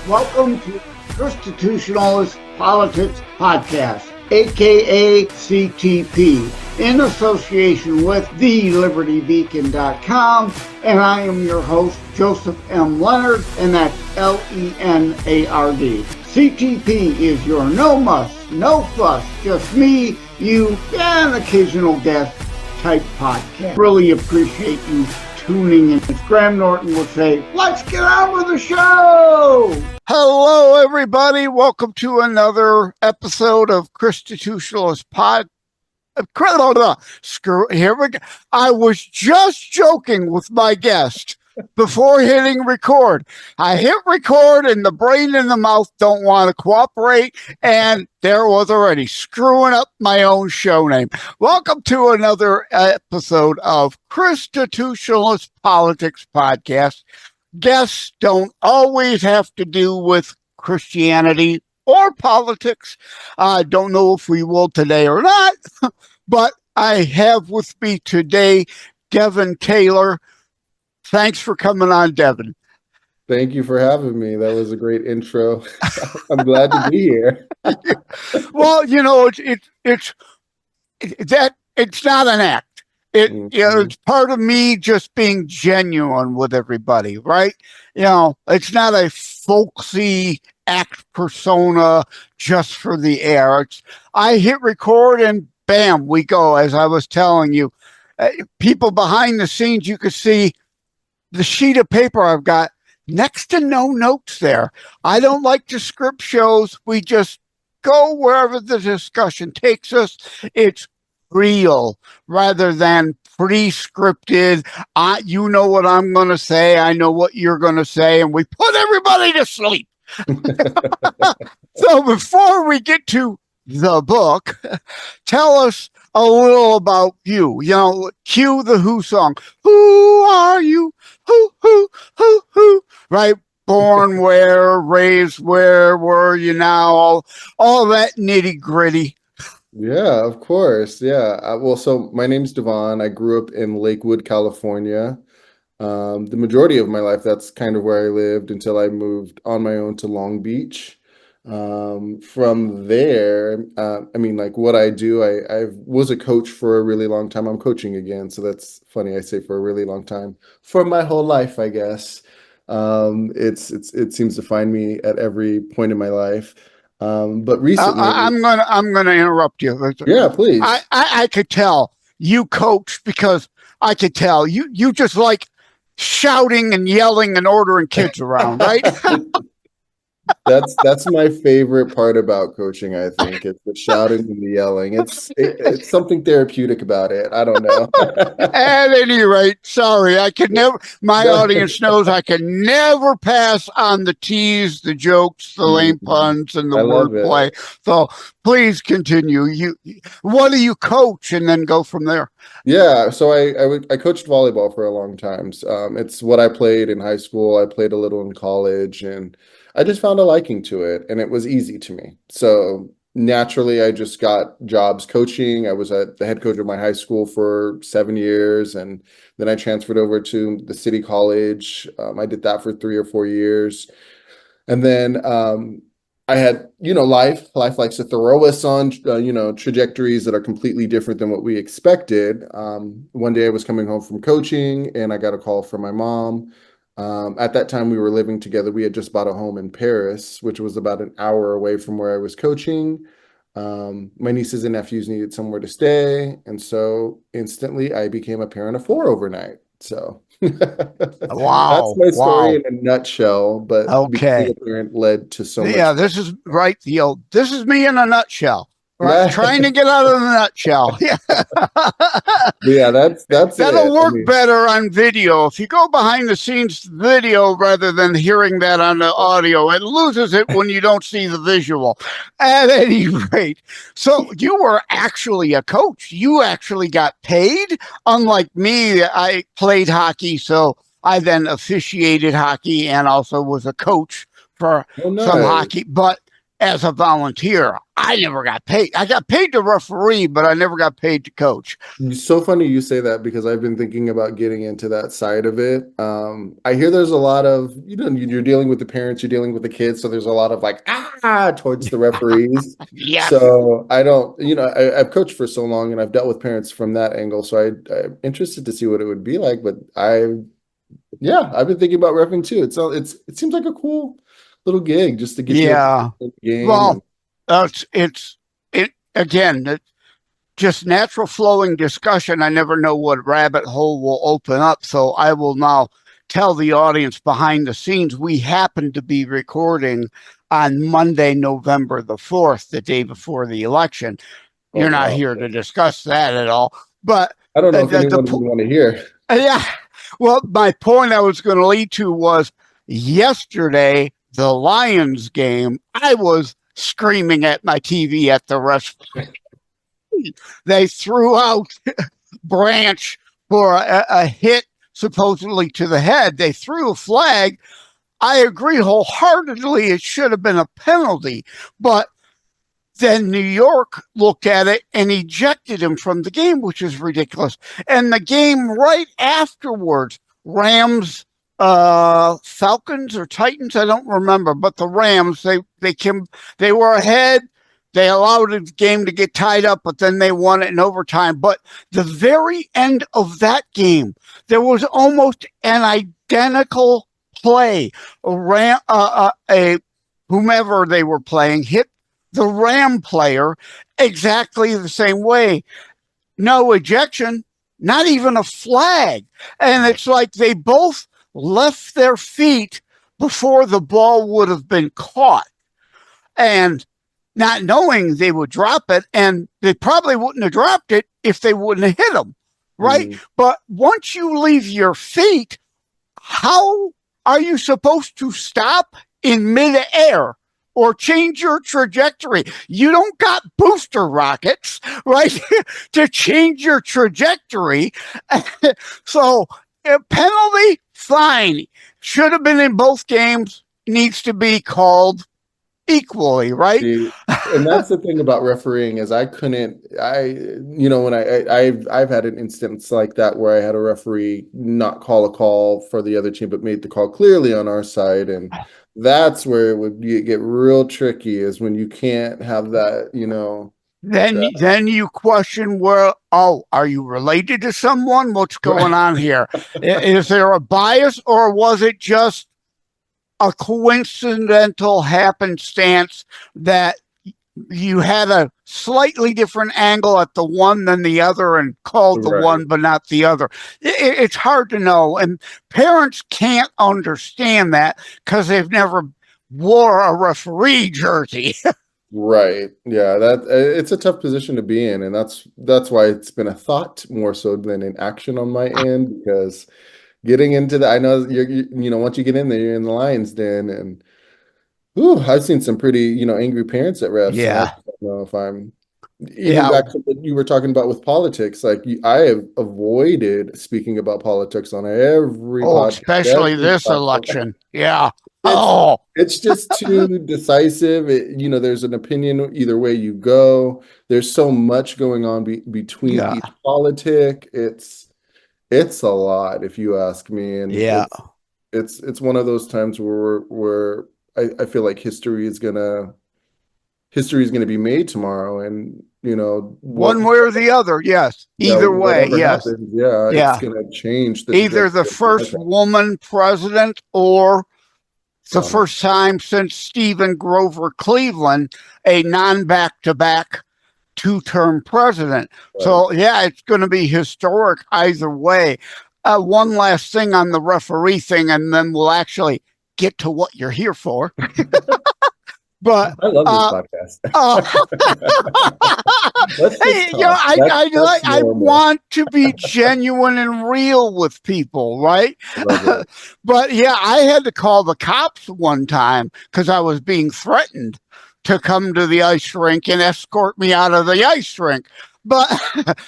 Welcome to Constitutionalist Politics Podcast, aka CTP, in association with thelibertybeacon.com, and I am your host, Joseph M. Leonard, and that's Leonard. CTP is your no muss, no fuss, just me, you, and occasional guest type podcast. Really appreciate you tuning in. As Graham Norton would say, let's get on with the show! Hello, everybody. Welcome to another episode of Constitutionalist Pod. Here we go. I was just joking with my guest before hitting record. I hit record and the brain and the mouth don't want to cooperate, and there was already screwing up my own show name. Welcome to another episode of Constitutionalist Politics Podcast. Guests don't always have to do with Christianity or politics. I don't know if we will today or not, but I have with me today Devon Taylor. Thanks for coming on, Devon. Thank you for having me. That was a great intro. I'm glad to be here. Well, you know, it's not an act. It's part of me just being genuine with everybody, right? You know, it's not a folksy act persona just for the air. I hit record and bam, we go. As I was telling you, people behind the scenes, you could see the sheet of paper I've got, next to no notes there. I don't like to script shows. We just go wherever the discussion takes us. It's real rather than pre-scripted. You know what I'm going to say. I know what you're going to say. And we put everybody to sleep. So before we get to the book, tell us a little about you. You know, cue the Who song. Who are you? Who, right? Born where, raised where were you now? All that nitty gritty. Yeah, of course. Yeah. Well, so my name's Devon. I grew up in Lakewood, California. The majority of my life, that's kind of where I lived until I moved on my own to Long Beach. From there, what I do, I was a coach for a really long time. I'm coaching again, so that's funny. I say for a really long time, for my whole life, I guess. It seems to find me at every point in my life. But recently, I'm gonna interrupt you. Yeah, please. I could tell you coach because I could tell you just like shouting and yelling and ordering kids around, right? That's my favorite part about coaching, I think. It's the shouting and the yelling. It's something therapeutic about it. I don't know. At any rate, sorry, I could never, my audience knows I can never pass on the tease, the jokes, the lame puns, and the wordplay. So please continue. What do you coach, and then go from there? Yeah, so I coached volleyball for a long time. It's what I played in high school. I played a little in college, and I just found a liking to it, and it was easy to me. So naturally, I just got jobs coaching. I was the head coach of my high school for 7 years, and then I transferred over to the city college. I did that for 3 or 4 years. And then I had, life likes to throw us on, trajectories that are completely different than what we expected. One day I was coming home from coaching, and I got a call from my mom. At that time, we were living together. We had just bought a home in Paris, which was about an hour away from where I was coaching. My nieces and nephews needed somewhere to stay. And so instantly I became a parent of 4 overnight. So wow, that's my story in a nutshell. But becoming a parent led to so much. Yeah, this is right. This is me in a nutshell. Right, trying to get out of the nutshell. Yeah, that's that'll work better on video. If you go behind the scenes video rather than hearing that on the audio, it loses it when you don't see the visual. At any rate, so you were actually a coach. You actually got paid. Unlike me, I played hockey, so I then officiated hockey and also was a coach for some hockey. But as a volunteer. I never got paid. I got paid to referee, but I never got paid to coach. It's so funny you say that because I've been thinking about getting into that side of it. I hear there's a lot of, you're dealing with the parents, you're dealing with the kids, so there's a lot of like, towards the referees. Yes. So I don't, I've coached for so long and I've dealt with parents from that angle. So I'm interested to see what it would be like. But I've been thinking about reffing too. It seems like a cool little gig just to get you up in the game. Well, again, just natural flowing discussion. I never know what rabbit hole will open up. So I will now tell the audience behind the scenes, we happen to be recording on Monday, November the 4th, the day before the election. You're not here to discuss that at all. But I don't know if anyone would want to hear. Yeah. Well, my point I was going to lead to was yesterday, the Lions game, I was screaming at my TV at the restaurant. They threw out Branch for a hit supposedly to the head. They threw a flag. I agree wholeheartedly it should have been a penalty, but then New York looked at it and ejected him from the game, which is ridiculous. And the game right afterwards, Rams, Falcons or Titans, I don't remember, but the Rams, they were ahead. They allowed the game to get tied up, but then they won it in overtime. But the very end of that game, there was almost an identical play. Whomever they were playing hit the Ram player exactly the same way. No ejection, not even a flag. And it's like they both left their feet before the ball would have been caught. And not knowing they would drop it, and they probably wouldn't have dropped it if they wouldn't have hit them, right? But once you leave your feet, how are you supposed to stop in midair or change your trajectory? You don't got booster rockets, right, to change your trajectory. So a penalty, fine. Should have been in both games, needs to be called equally, right? And that's the thing about refereeing is I've had an instance like that where I had a referee not call a call for the other team, but made the call clearly on our side. And that's where it would get real tricky, is when you can't have that, Then you question, are you related to someone? What's going on here? Is there a bias, or was it just a coincidental happenstance that you had a slightly different angle at the one than the other and called the one but not the other? It's hard to know, and parents can't understand that because they've never wore a referee jersey. Right. Yeah, it's a tough position to be in, and that's why it's been a thought more so than an action on my end, because getting into I know once you get in there, you're in the lion's den, and I've seen some pretty, angry parents at refs. Yeah. I don't know if I'm even back to what you were talking about with politics. Like I have avoided speaking about politics on every podcast, especially this election. Yeah. It's just too decisive. There's an opinion either way you go. There's so much going on between each politic. It's a lot, if you ask me. And it's one of those times where I feel like history is gonna be made tomorrow, and one way or the other. Yes, either way. Yes, happens, it's gonna change either the first woman president or the first time since Stephen Grover Cleveland, a non-back-to-back two-term president. Right. So, it's going to be historic either way. One last thing on the referee thing, and then we'll actually get to what you're here for. But I love this podcast. I want to be genuine and real with people, right? But I had to call the cops one time because I was being threatened to come to the ice rink and escort me out of the ice rink. But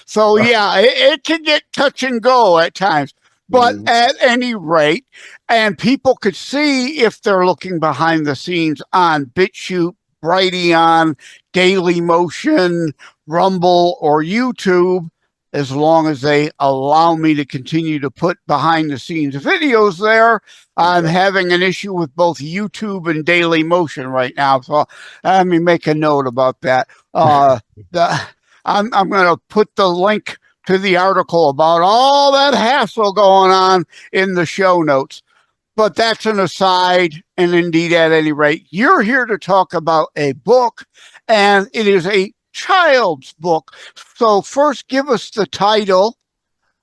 so it can get touch and go at times. But at any rate, and people could see if they're looking behind the scenes on BitChute, Brighteon, Daily Motion, Rumble, or YouTube, as long as they allow me to continue to put behind the scenes videos there. I'm having an issue with both YouTube and Daily Motion right now, so let me make a note about that. I'm going to put the link to the article about all that hassle going on in the show notes. But that's an aside, and indeed, at any rate, you're here to talk about a book, and it is a child's book. So first, give us the title.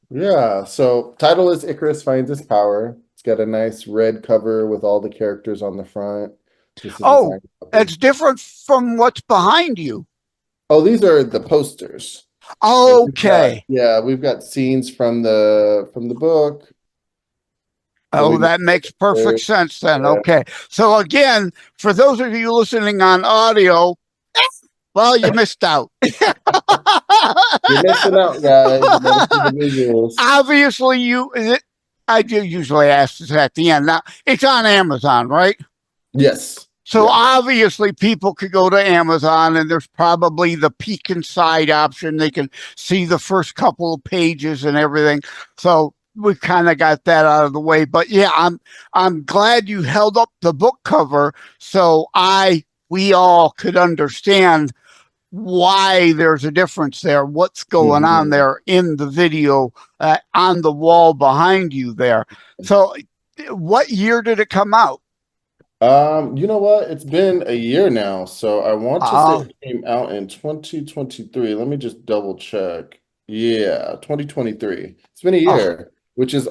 Yeah, so title is Icarus Finds His Power. It's got a nice red cover with all the characters on the front. This is a Oh, signed copy. it's different from what's behind you. Oh, these are the posters. So Okay. we've got scenes from the book. Oh, that makes perfect sense then. Yeah. Okay. So again, for those of you listening on audio, well, you missed out. You're missing out, guys. You gotta see the visuals. Obviously, I do usually ask this at the end. Now, it's on Amazon, right? Yes. So obviously people could go to Amazon and there's probably the peek inside option. They can see the first couple of pages and everything. So we kind of got that out of the way. But yeah, I'm glad you held up the book cover so we all could understand why there's a difference there, what's going on there in the video on the wall behind you there. So what year did it come out? You know what? It's been a year now, so I want to say it came out in 2023. Let me just double check. Yeah, 2023. It's been a year, which is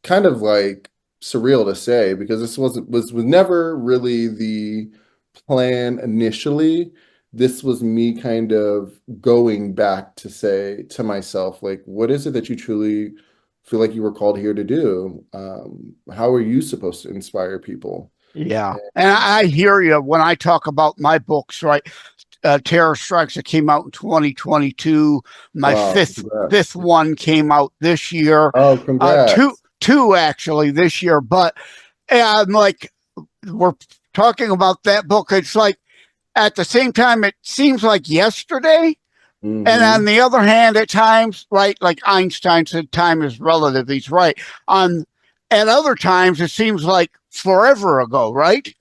kind of like surreal to say because this was never really the plan initially. This was me kind of going back to say to myself, like, what is it that you truly feel like you were called here to do? How are you supposed to inspire people? Yeah. And I hear you when I talk about my books, right? Terror Strikes, that came out in 2022. My fifth one came out this year. Oh, congrats. Two actually this year. But I'm like, we're talking about that book. It's like at the same time, it seems like yesterday. And on the other hand, at times, right, like Einstein said, time is relative. He's right. At other times, it seems like forever ago, right?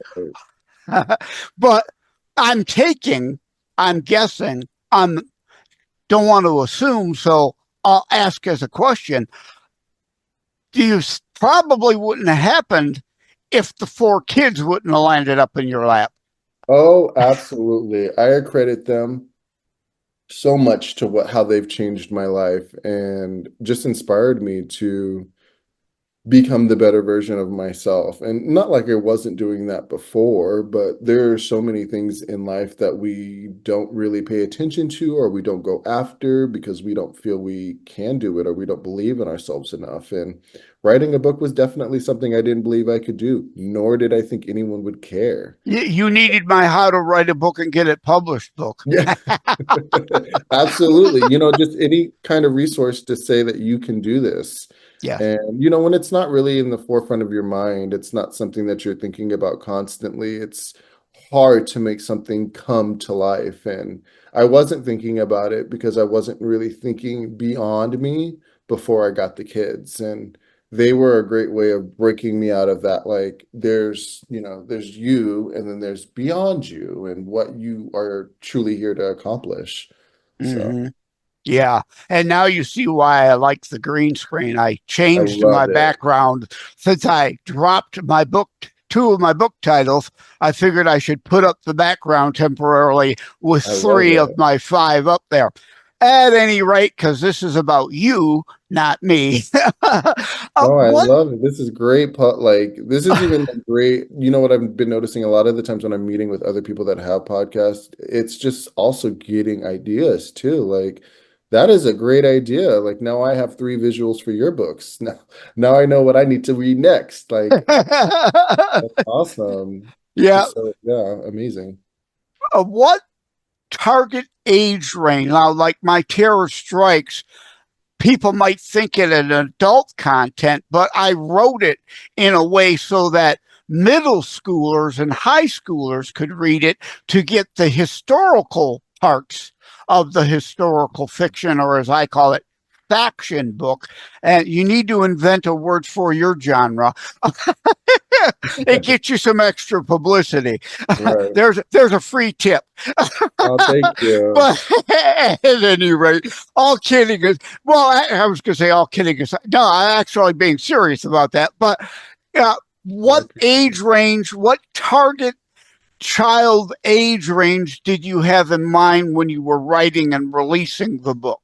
But I'm guessing, don't want to assume, so I'll ask as a question. You probably wouldn't have happened if the 4 kids wouldn't have landed up in your lap. Oh, absolutely. I accredit them so much to how they've changed my life and just inspired me to become the better version of myself. And not like I wasn't doing that before, but there are so many things in life that we don't really pay attention to or we don't go after because we don't feel we can do it or we don't believe in ourselves enough. And writing a book was definitely something I didn't believe I could do, nor did I think anyone would care. You needed my How to Write a Book and Get It Published book. Yeah, absolutely. Just any kind of resource to say that you can do this. Yeah. And, when it's not really in the forefront of your mind, it's not something that you're thinking about constantly. It's hard to make something come to life. And I wasn't thinking about it because I wasn't really thinking beyond me before I got the kids. And they were a great way of breaking me out of that. Like there's you and then there's beyond you and what you are truly here to accomplish. So. Yeah. And now you see why I like the green screen. I changed my background since I dropped my book, 2 of my book titles. I figured I should put up the background temporarily with 3 of my 5 up there. At any rate, because this is about you, not me. I love it. This is great. This is even great. You know what I've been noticing a lot of the times when I'm meeting with other people that have podcasts, it's just also getting ideas too. Like, that is a great idea. Like now I have 3 visuals for your books. Now I know what I need to read next. Like that's awesome. Yeah. So, yeah, amazing. What target age range? Now, like my Terror Strikes, people might think it an adult content, but I wrote it in a way so that middle schoolers and high schoolers could read it to get the historical parts of the historical fiction, or as I call it, faction book. And you need to invent a word for your genre. It gets you some extra publicity. Right. There's a free tip. Oh, thank you. But at any rate, all kidding is, well, I was going to say all kidding aside. No, I'm actually being serious about that. But what age range, what target child age range did you have in mind when you were writing and releasing the book?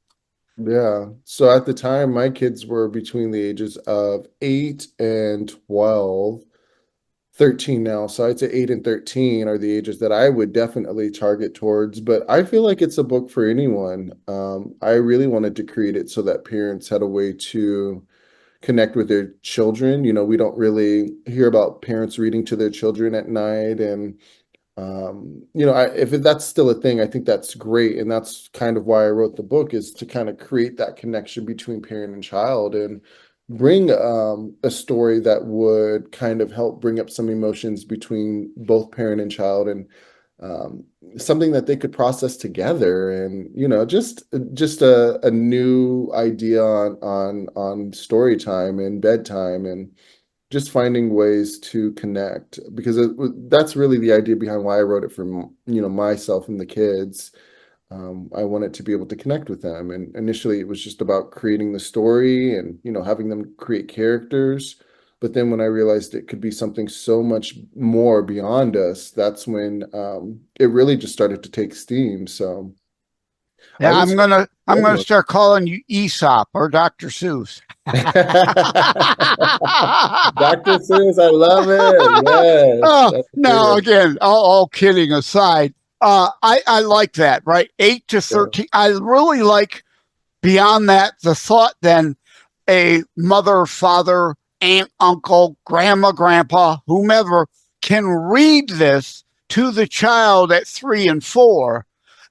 Yeah. So at the time, my kids were between the ages of 8 and 12, 13 now. So I'd say 8 and 13 are the ages that I would definitely target towards. But I feel like it's a book for anyone. I really wanted to create it so that parents had a way to connect with their children. We don't really hear about parents reading to their children at night. And if that's still a thing, I think that's great. And that's kind of why I wrote the book, is to kind of create that connection between parent and child and bring a story that would kind of help bring up some emotions between both parent and child, and something that they could process together. And, just a new idea on story time and bedtime, and just finding ways to connect, because that's really the idea behind why I wrote it for, myself and the kids. I wanted to be able to connect with them. And initially it was just about creating the story and, having them create characters. But then when I realized it could be something so much more beyond us, that's when it really just started to take steam. So I Yeah, would I'm gonna say start calling you Aesop or Dr. Seuss. Dr. Seuss, I love it. Yes, Oh, that's now great. again, all kidding aside, I like that, right? 8 to 13. I really like beyond that the thought then a mother, father, aunt, uncle, grandma, grandpa, whomever can read this to the child at 3 and 4,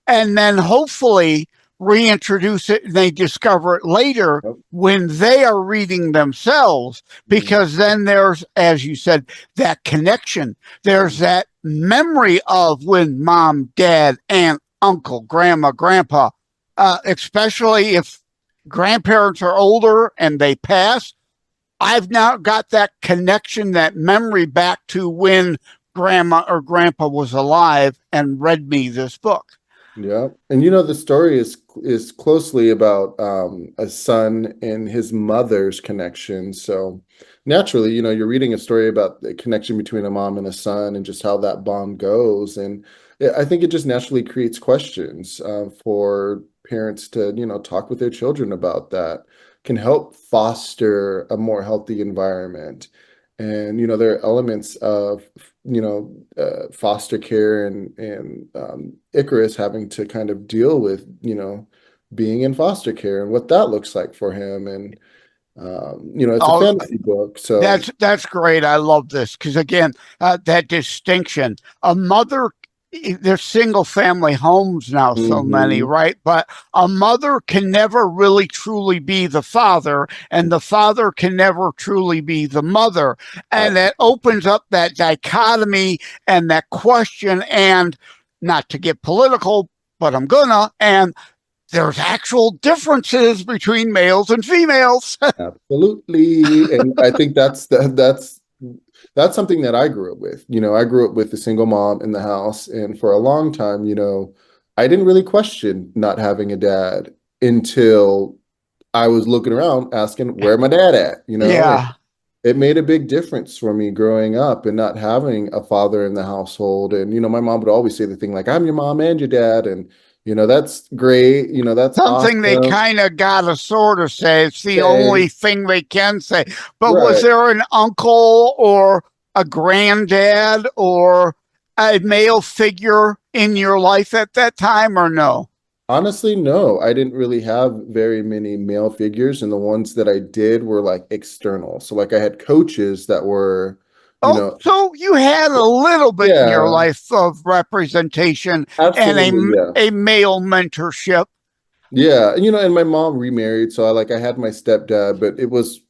and then hopefully reintroduce it and they discover it later Yep. when they are reading themselves, because then there's, as you said, that connection. There's that memory of when mom, dad, aunt, uncle, grandma, grandpa, especially if grandparents are older and they pass. I've now got that connection, that memory back to when grandma or grandpa was alive and read me this book. Yeah. And the story is closely about a son and his mother's connection. So naturally, you're reading a story about the connection between a mom and a son and just how that bond goes. And I think it just naturally creates questions for parents to, talk with their children about that, can help foster a more healthy environment. And there are elements of foster care and Icarus having to kind of deal with being in foster care and what that looks like for him. And it's a Oh, fantasy book, so that's great. I love this because again, that distinction. A mother, there's single family homes now, so many, mhm. right? But a mother can never really truly be the father, and the father can never truly be the mother. And that Absolutely. opens up that dichotomy and that question. And not to get political, but I'm gonna. And there's actual differences between males and females. Absolutely. And I think that's something that I grew up with. I grew up with a single mom in the house, and for a long time, I didn't really question not having a dad until I was looking around asking where my dad at, and Yeah. it made a big difference for me growing up and not having a father in the household. And, my mom would always say the thing like, I'm your mom and your dad. And, that's great. That's Something they awesome. kind of got to sort of say. It's the Okay. only thing they can say. But was Right. there an uncle or a granddad or a male figure in your life at that time, or no? Honestly, no, I didn't really have very many male figures. And the ones that I did were like external. So like I had coaches that were, you Oh, know, so you had a little bit in your yeah, life of representation and absolutely. Yeah. a male mentorship. Yeah, and and my mom remarried, so I had my stepdad, but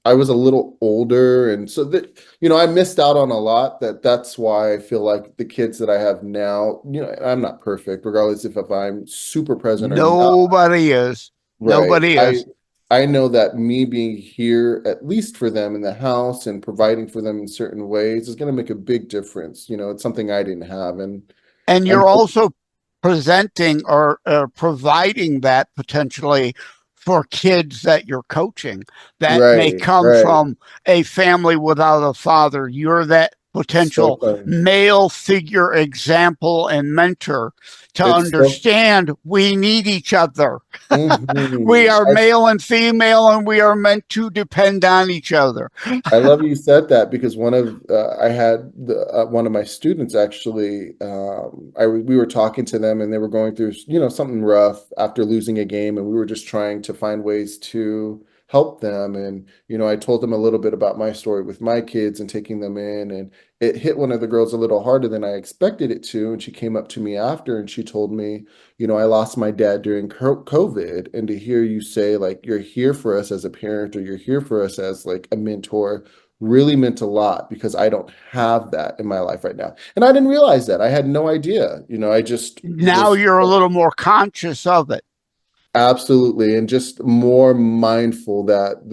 I was a little older, and so that I missed out on a lot. That's why I feel like the kids that I have now, I'm not perfect, regardless if I'm super present or not. Nobody is. Right. Nobody is. I know that me being here, at least for them in the house and providing for them in certain ways, is going to make a big difference. It's something I didn't have, and And I'm you're also presenting or providing that potentially for kids that you're coaching that may right, come right. from a family without a father. You're that So potential funny. male figure example and mentor to It's so. understand we need each other. We Mhm. are male and female, and we are meant to depend on each other. I love you said that because I had one of my students actually we were talking to them and they were going through something rough after losing a game and we were just trying to find ways to help them and I told them a little bit about my story with my kids and taking them in and it hit one of the girls a little harder than I expected it to and she came up to me after and she told me I lost my dad during COVID, and to hear you say like you're here for us as a parent or you're here for us as like a mentor really meant a lot because I don't have that in my life right now. And I didn't realize that. I had no idea. I just Now was you're a little more conscious of it. absolutely and just more mindful that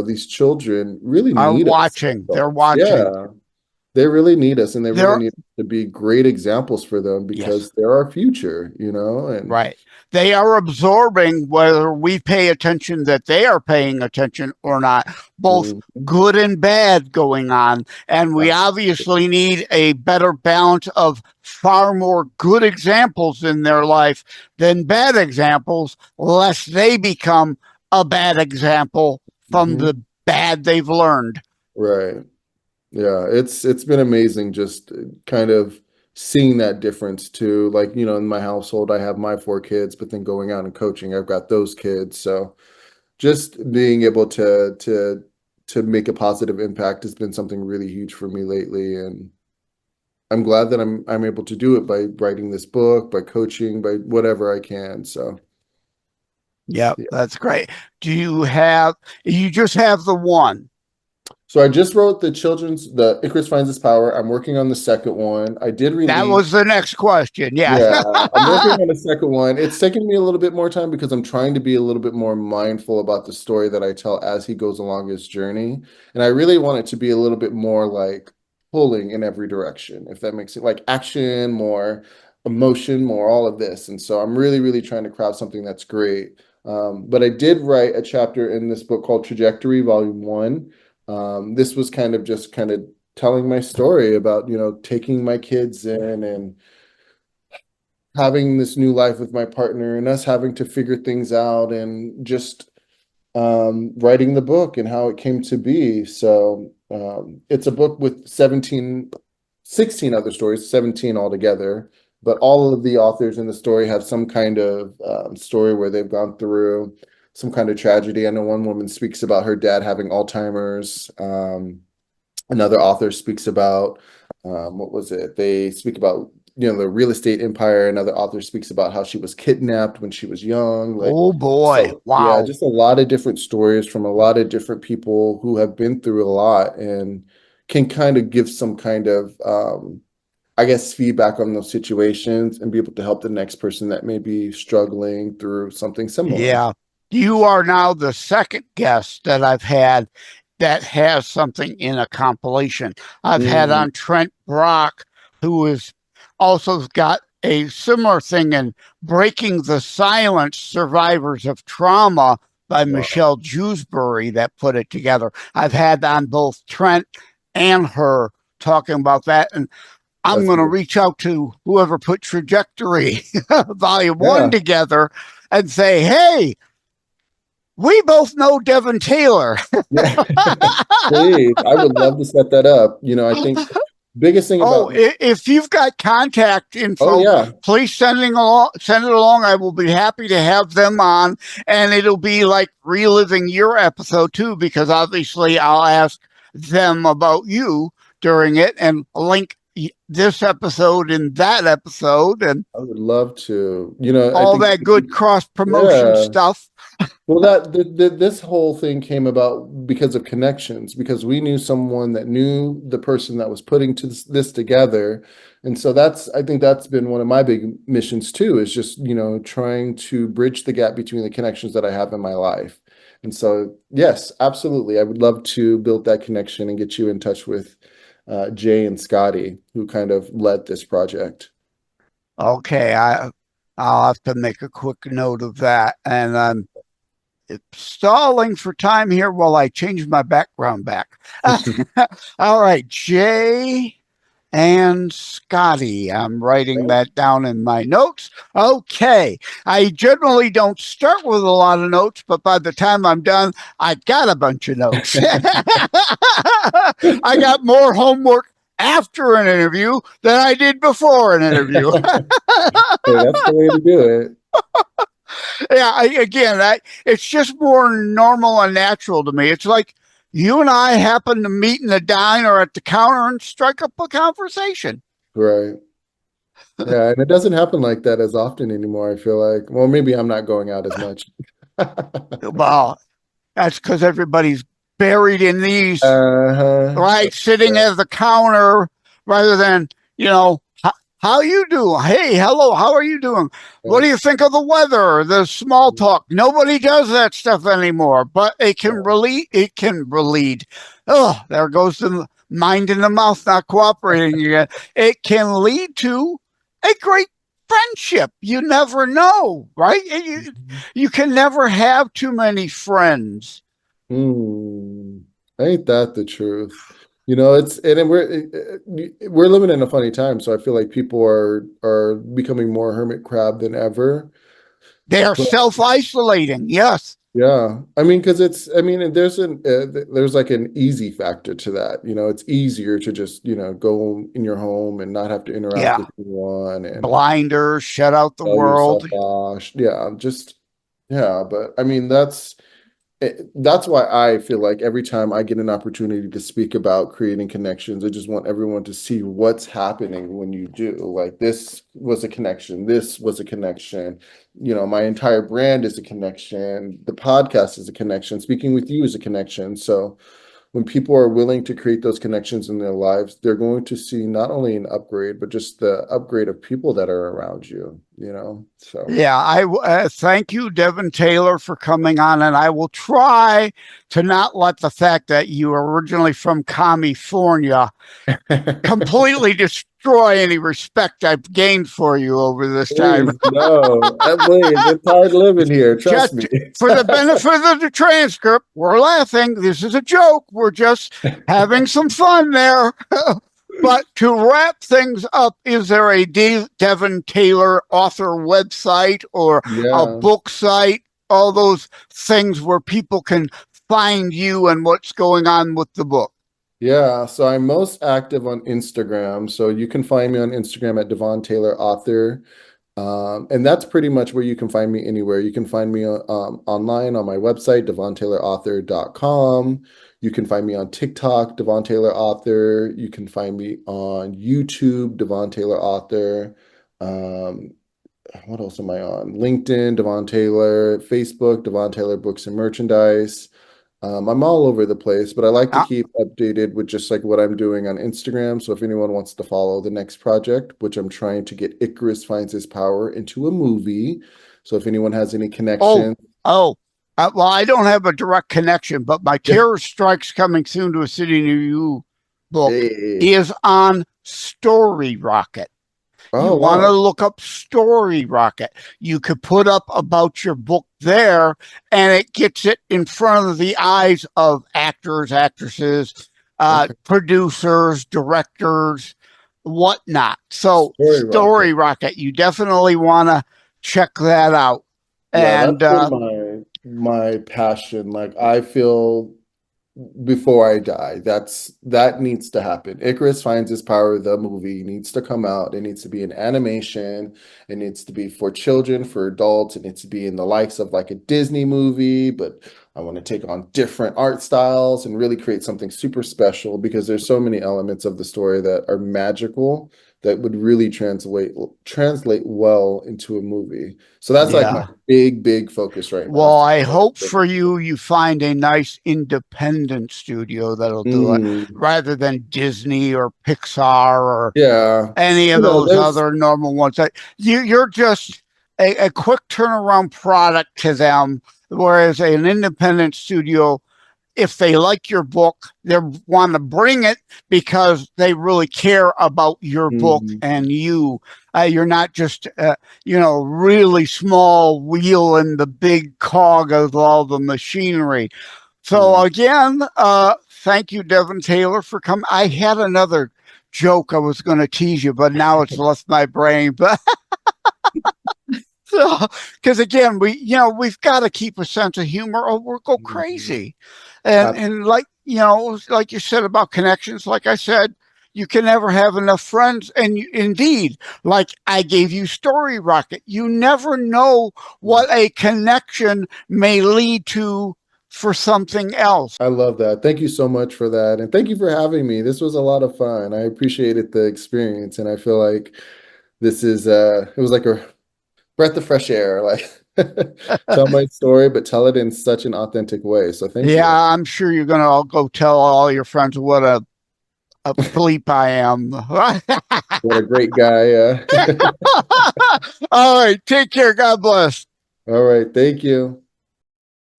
these children really Are need us as watching. They're adults. watching. Yeah. They really need us and they really They're need to be great examples for them yes. because they're our future, and Right. They are absorbing whether we pay attention that they are paying attention or not, both Mhm. good and bad going on. And we obviously need a better balance of far more good examples in their life than bad examples, lest they become a bad example from the Mhm. bad they've learned. Right. Yeah, it's been amazing just kind of seeing that difference too. Like, in my household, I have my four kids, but then going out and coaching, I've got those kids. So just being able to make a positive impact has been something really huge for me lately. And I'm glad that I'm able to do it by writing this book, by coaching, by whatever I can. So Yep, that's great. You just have the one? so I just wrote the Icarus Finds Its Power. I'm working on the second one. I did That release. was the next question. Yeah. Yeah, I'm working on the second one. It's taking me a little bit more time because I'm trying to be a little bit more mindful about the story that I tell as he goes along his journey. And I really want it to be a little bit more like pulling in every direction, if that makes it like action, more emotion, more all of this. And so I'm really, really trying to craft something that's great. But I did write a chapter in this book called Trajectory, Volume One. This was kind of telling my story about, taking my kids in and having this new life with my partner and us having to figure things out and just writing the book and how it came to be. So it's a book with 16 other stories, 17 altogether. But all of the authors in the story have some kind of story where they've gone through some kind of tragedy. I know one woman speaks about her dad having Alzheimer's. Another author speaks about what was it? They speak about the real estate empire. Another author speaks about how she was kidnapped when she was young. Like Oh boy. so, yeah, Wow. just a lot of different stories from a lot of different people who have been through a lot and can kind of give some kind of I guess feedback on those situations and be able to help the next person that may be struggling through something similar. Yeah. You are now the second guest that I've had that has something in a compilation. I've had Mm, on Trent Brock, who is also got a similar thing in Breaking the Silence Survivors of Trauma by wow, Michelle Jewsbury that put it together. I've had on both Trent and her talking about that. And I'm that's going to beautiful. reach out to whoever put Trajectory Volume One Yeah. together and say, "Hey, we both know Devon Taylor." Yeah, please. I would love to set that up. I think biggest thing Oh, about, if you've got contact oh info, yeah, please send it along. I will be happy to have them on, and it'll be like reliving your episode too, because obviously I'll ask them about you during it and link this episode and that episode and I would love to. I all think, that good cross promotion yeah. stuff. Well, this whole thing came about because of connections, because we knew someone that knew the person that was putting this together. And so I think that's been one of my big missions too, is just, trying to bridge the gap between the connections that I have in my life. And so, yes, absolutely. I would love to build that connection and get you in touch with Jay and Scotty, who kind of led this project. Okay, I'll have to make a quick note of that. And I'm stalling for time here while I change my background back. All right, Jay and Scotty. I'm writing Right? that down in my notes. Okay. I generally don't start with a lot of notes, but by the time I'm done, I got a bunch of notes. I got more homework after an interview than I did before an interview. Hey, that's the way to do it. Yeah, it's just more normal and natural to me. It's like you and I happen to meet in the diner or at the counter and strike up a conversation. Right. Yeah, and it doesn't happen like that as often anymore, I feel like. Well, maybe I'm not going out as much. Well, that's because everybody's buried in these, Uh-huh. right? Sitting at the counter rather than, how you do? Hey, hello, how are you doing? What do you think of the weather? The small talk. Nobody does that stuff anymore, but it can relieve. Oh, there goes the mind in the mouth not cooperating again. It can lead to a great friendship. You never know, right? You can never have too many friends. Hmm. Ain't that the truth? It's and then we're living in a funny time, so I feel like people are becoming more hermit crab than ever. They are But self-isolating. Yes. yeah, I mean, because there's like an easy factor to that. It's easier to just go in your home and not have to interact Yeah. with anyone and Blinders, shut out the tell world. yourself off. Yeah, just yeah, but I mean that's why I feel like every time I get an opportunity to speak about creating connections, I just want everyone to see what's happening when you do. Like this was a connection, this was a connection. My entire brand is a connection. The podcast is a connection. Speaking with you is a connection. So when people are willing to create those connections in their lives, they're going to see not only an upgrade, but just the upgrade of people that are around you. So Yeah, I thank you, Devon Taylor, for coming on, and I will try to not let the fact that you are originally from California completely destroy any respect I've gained for you over this time. please, no. Please, it's hard living here. Trust Just me. for the benefit of the transcript, we're laughing. This is a joke. We're just having some fun there. But to wrap things up, is there a Devon Taylor author website or a Yeah. book site? All those things where people can find you and what's going on with the book. Yeah. So I'm most active on Instagram. So you can find me on Instagram at Devon Taylor Author. And that's pretty much where you can find me anywhere. You can find me online on my website, devontaylorauthor.com. You can find me on TikTok, Devon Taylor Author. You can find me on YouTube, Devon Taylor Author. Um, what else am I on? LinkedIn, Devon Taylor, Facebook, Devon Taylor Books and Merchandise. I'm all over the place, but I like to Uh, keep updated with just like what I'm doing on Instagram. So if anyone wants to follow the next project, which I'm trying to get Icarus Finds His Power into a movie. So if anyone has any oh, connection, oh. Well, I don't have a direct connection, but my yeah. Terror Strikes Coming Soon to a City Near You book Hey. is on Story Rocket. You Oh want to wow. look up Story Rocket. You could put up about your book there, and it gets it in front of the eyes of actors, actresses, Okay. producers, directors, whatnot. So, Story Rocket. Story Rocket, you definitely want to check that out. Yeah, that's And been my passion. Like I feel before I die. That needs to happen. Icarus Finds His Power, the movie, needs to come out. It needs to be an animation. It needs to be for children, for adults. It needs to be in the likes of like a Disney movie, but I want to take on different art styles and really create something super special because there's so many elements of the story that are magical that would really translate well into a movie. So that's like my Yeah. big focus right now. Well, I hope for you, you find a nice independent studio that'll do it Mm, rather than Disney or Pixar or yeah. any of You know, those there's other normal ones. You're just a quick turnaround product to them, whereas an independent studio, if they like your book, they want to bring it because they really care about your book mhm, and you. You're not just, really small wheel in the big cog of all the machinery. So yeah. again, thank you, Devon Taylor, for coming. I had another joke I was going to tease you, but now it's left my brain. But so, because again, we've got to keep a sense of humor, or we'll go Mhm. crazy. And Absolutely. like like you said about connections, like I said, you can never have enough friends. And indeed, like I gave you Story Rocket, you never know what a connection may lead to for something else. I love that. Thank you so much for that. And thank you for having me. This was a lot of fun. I appreciated the experience. And I feel like it was like a breath of fresh air. Like tell my story, but tell it in such an authentic way. So thank Yeah, you. I'm sure you're gonna all go tell all your friends what a bleep I am. What a great guy. All right, take care. God bless. All right. Thank you.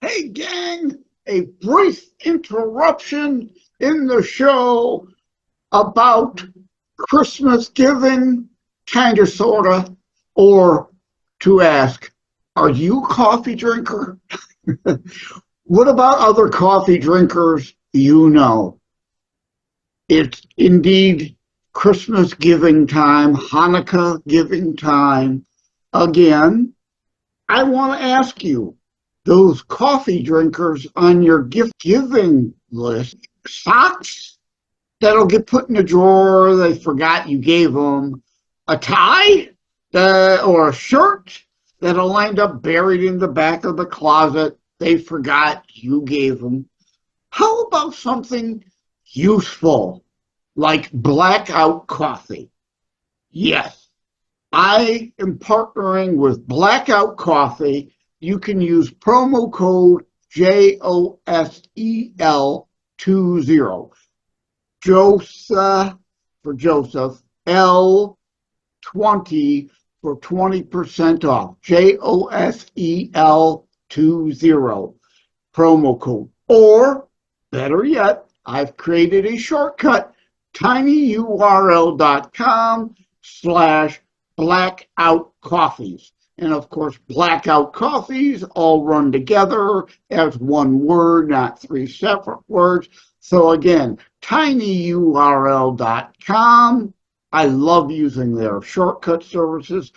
Hey, gang, a brief interruption in the show about Christmas giving, kind of, sort of, or to ask, are you a coffee drinker? What about other coffee drinkers you know? It's indeed Christmas giving time, Hanukkah giving time. Again, I want to ask you, those coffee drinkers on your gift giving list, socks that'll get put in a drawer they forgot you gave them, a tie or a shirt that'll end up buried in the back of the closet they forgot you gave them. How about something useful like blackout coffee? Yes, I am partnering with Blackout Coffee. You can use promo code JOSEL20, Joseph for Joseph, L20 for 20% off. JOSEL20 promo code. Or better yet, I've created a shortcut, tinyurl.com/blackout coffees. And of course, blackout coffees all run together as one word, not three separate words. So again, tinyurl.com. I love using their shortcut services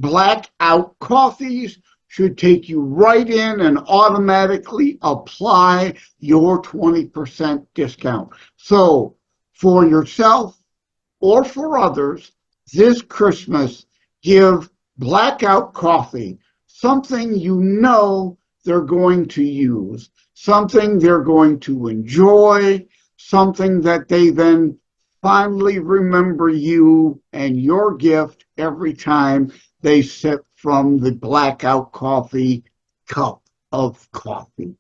/blackout coffees should take you right in and automatically apply your 20% discount. So for yourself or for others, this Christmas, give Blackout Coffee something you know they're going to use, something they're going to enjoy, something that they then fondly remember you and your gift every time they sip from the Blackout Coffee cup of coffee.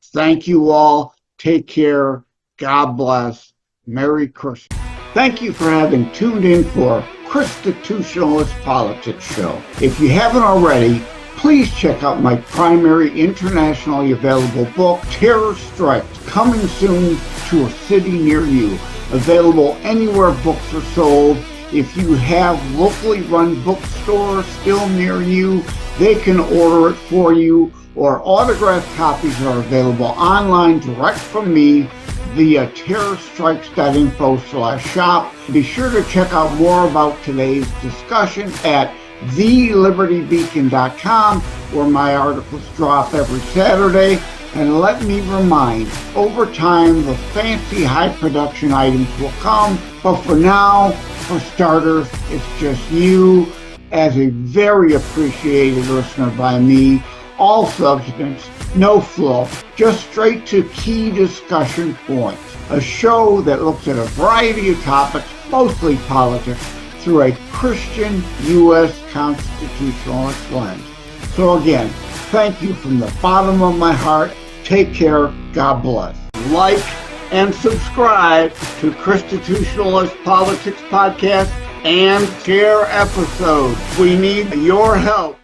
Thank you all. Take care. God bless. Merry Christmas. Thank you for having tuned in for Constitutionalist Politics Show. If you haven't already, please check out my primary internationally available book, Terror Strikes, coming soon to a city near you. Available anywhere books are sold. If you have locally run bookstores still near you, they can order it for you, or autographed copies are available online direct from me via terrorstrikes.info/shop. Be sure to check out more about today's discussion at thelibertybeacon.com, where my articles drop every Saturday. And let me remind, over time, the fancy high production items will come, but for now, for starters, it's just you as a very appreciated listener by me. All substance, no fluff, just straight to key discussion points. A show that looks at a variety of topics, mostly politics, through a Christian U.S. constitutionalist lens. So again, thank you from the bottom of my heart. Take care. God bless. Like and subscribe to Constitutionalist Politics Podcast and share episodes. We need your help